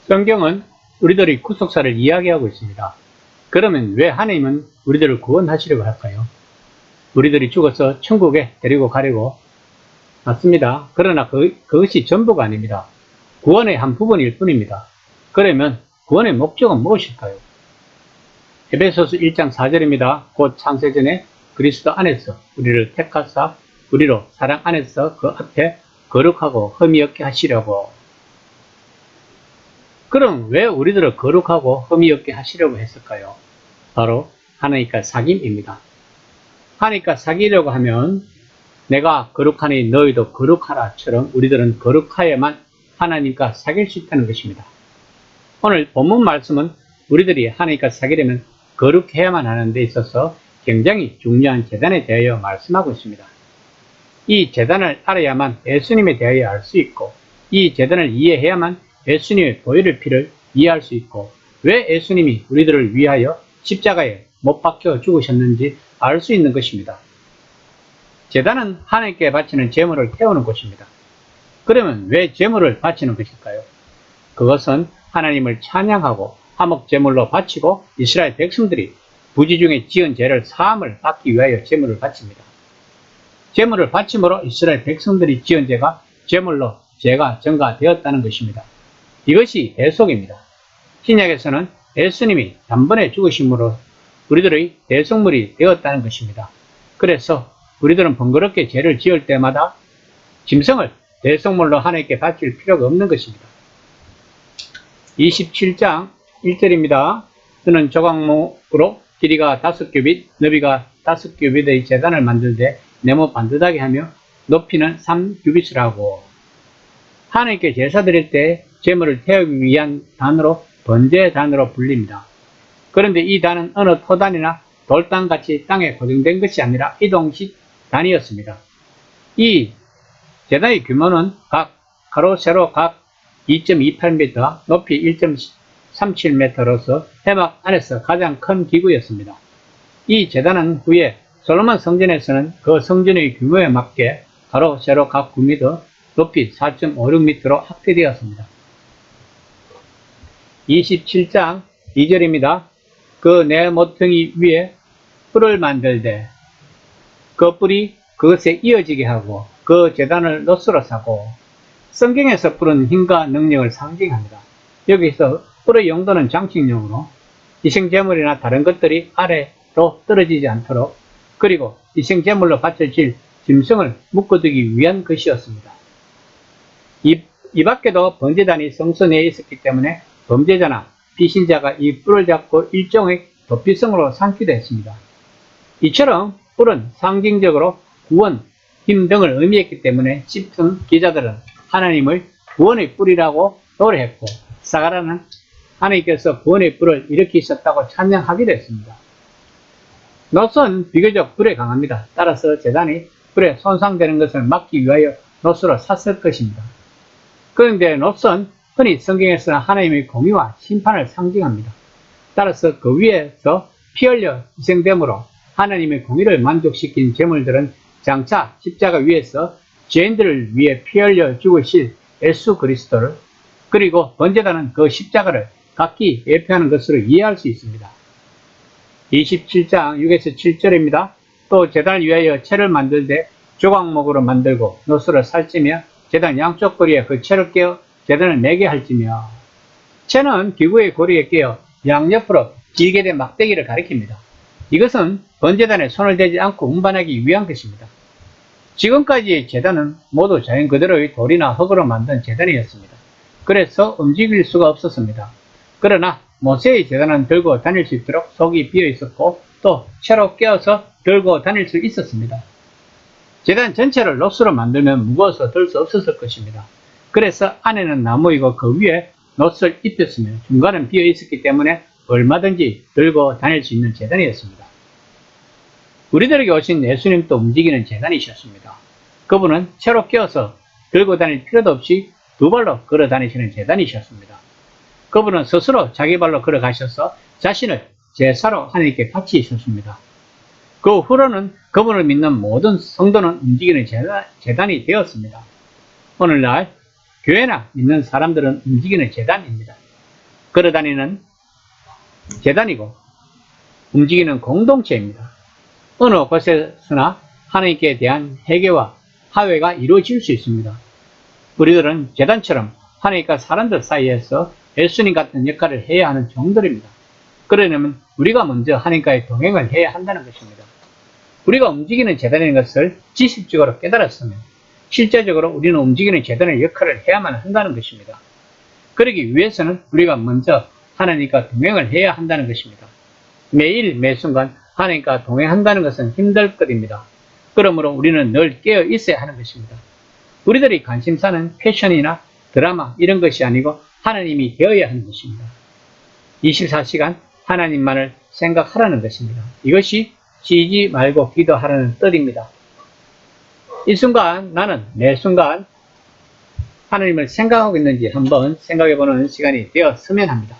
성경은 우리들의 구속사를 이야기하고 있습니다. 그러면 왜 하나님은 우리들을 구원하시려고 할까요? 우리들이 죽어서 천국에 데리고 가려고 맞습니다. 그러나 그것이 전부가 아닙니다. 구원의 한 부분일 뿐입니다. 그러면 구원의 목적은 무엇일까요? 에베소서 1장 4절입니다. 곧 창세전에 그리스도 안에서 우리를 택하사 우리로 사랑 안에서 그 앞에 거룩하고 흠이 없게 하시려고. 그럼 왜 우리들을 거룩하고 흠이 없게 하시려고 했을까요? 바로 하나님과 사귐입니다. 하나님과 사귀려고 하면 내가 거룩하니 너희도 거룩하라처럼 우리들은 거룩하여야만 하나님과 사귈 수 있다는 것입니다. 오늘 본문 말씀은 우리들이 하나님과 사귀려면 거룩해야만 하는 데 있어서 굉장히 중요한 재단에 대하여 말씀하고 있습니다. 이 재단을 알아야만 예수님에 대하여 알 수 있고, 이 재단을 이해해야만 예수님의 보혈의 피를 이해할 수 있고, 왜 예수님이 우리들을 위하여 십자가에 못 박혀 죽으셨는지 알 수 있는 것입니다. 제단은 하나님께 바치는 제물을 태우는 곳입니다. 그러면 왜 제물을 바치는 것일까요? 그것은 하나님을 찬양하고 화목제물로 바치고 이스라엘 백성들이 부지 중에 지은 죄를 사함을 받기 위하여 제물을 바칩니다. 제물을 바침으로 이스라엘 백성들이 지은 죄가 제물로 죄가 전가되었다는 것입니다. 이것이 대속입니다. 신약에서는 예수님이 단번에 죽으심으로 우리들의 대속물이 되었다는 것입니다. 그래서 우리들은 번거롭게 죄를 지을 때마다 짐승을 대속물로 하나님께 바칠 필요가 없는 것입니다. 27장 1절입니다. 그는 조각목으로 길이가 5규빗, 너비가 5규빗의 제단을 만들되 네모 반듯하게 하며 높이는 3규빗을 하고. 하나님께 제사 드릴 때 제물을 태우기 위한 단으로 번제단으로 불립니다. 그런데 이 단은 어느 토단이나 돌단같이 땅에 고정된 것이 아니라 이동식 단이었습니다. 이 제단의 규모는 각 가로 세로 각 2.28m, 높이 1.37m로서 회막 안에서 가장 큰 기구였습니다. 이 제단은 후에 솔로몬 성전에서는 그 성전의 규모에 맞게 가로 세로 각 9m, 높이 4.56m로 확대되었습니다. 27장 2절입니다. 그 네 모퉁이 위에 뿔을 만들되 그 뿔이 그것에 이어지게 하고 그 제단을 놋으로 사고. 성경에서 뿔은 힘과 능력을 상징합니다. 여기서 뿔의 용도는 장식용으로 희생제물이나 다른 것들이 아래로 떨어지지 않도록, 그리고 희생제물로 바쳐질 짐승을 묶어두기 위한 것이었습니다. 이 밖에도 번제단이 성소 내에 있었기 때문에 범죄자나 피신자가 이 뿔을 잡고 일종의 도피성으로 삼기도 했습니다. 이처럼 뿔은 상징적으로 구원, 힘 등을 의미했기 때문에 시편 기자들은 하나님을 구원의 뿔이라고 노래했고, 사가랴는 하나님께서 구원의 뿔을 일으키셨다고 찬양하기도 했습니다. 놋은 비교적 불에 강합니다. 따라서 제단이 불에 손상되는 것을 막기 위하여 놋으로 샀을 것입니다. 그런데 놋은 흔히 성경에서는 하나님의 공의와 심판을 상징합니다. 따라서 그 위에서 피 흘려 희생됨으로 하나님의 공의를 만족시킨 제물들은 장차 십자가 위에서 죄인들을 위해 피 흘려 죽으실 예수 그리스도를, 그리고 번제단은 그 십자가를 각기 예표하는 것으로 이해할 수 있습니다. 27장 6에서 7절입니다. 또 제단을 위하여 채를 만들되 조각목으로 만들고 놋으로 살찌며 제단 양쪽 고리에 그 채를 끼워 제단을 매게 할지며. 채는 기구의 고리에 끼어 양옆으로 길게 된 막대기를 가리킵니다. 이것은 번제단에 손을 대지 않고 운반하기 위한 것입니다. 지금까지의 제단은 모두 자연 그대로의 돌이나 흙으로 만든 제단이었습니다. 그래서 움직일 수가 없었습니다. 그러나 모세의 제단은 들고 다닐 수 있도록 속이 비어 있었고 또 채로 끼워서 들고 다닐 수 있었습니다. 제단 전체를 놋으로 만들면 무거워서 들 수 없었을 것입니다. 그래서 안에는 나무이고 그 위에 놋을 입혔으며 중간은 비어 있었기 때문에 얼마든지 들고 다닐 수 있는 제단이었습니다. 우리들에게 오신 예수님도 움직이는 제단이셨습니다. 그분은 채로 끼워서 들고 다닐 필요도 없이 두 발로 걸어 다니시는 제단이셨습니다. 그분은 스스로 자기 발로 걸어가셔서 자신을 제사로 하나님께 바치셨습니다. 그 후로는 그분을 믿는 모든 성도는 움직이는 제단이 되었습니다. 오늘날 교회나 믿는 사람들은 움직이는 제단입니다. 걸어다니는 재단이고 움직이는 공동체입니다. 어느 곳에서나 하나님께 대한 회개와 화해가 이루어질 수 있습니다. 우리들은 재단처럼 하나님과 사람들 사이에서 예수님 같은 역할을 해야 하는 종들입니다. 그러려면 우리가 먼저 하나님과의 동행을 해야 한다는 것입니다. 우리가 움직이는 재단인 것을 지식적으로 깨달았으면 실제적으로 우리는 움직이는 재단의 역할을 해야만 한다는 것입니다. 그러기 위해서는 우리가 먼저 하나님과 동행을 해야 한다는 것입니다. 매일 매순간 하나님과 동행한다는 것은 힘들 것입니다. 그러므로 우리는 늘 깨어 있어야 하는 것입니다. 우리들이 관심사는 패션이나 드라마 이런 것이 아니고 하나님이 되어야 하는 것입니다. 24시간 하나님만을 생각하라는 것입니다. 이것이 쉬지 말고 기도하라는 뜻입니다. 이 순간 나는 매 순간 하나님을 생각하고 있는지 한번 생각해보는 시간이 되었으면 합니다.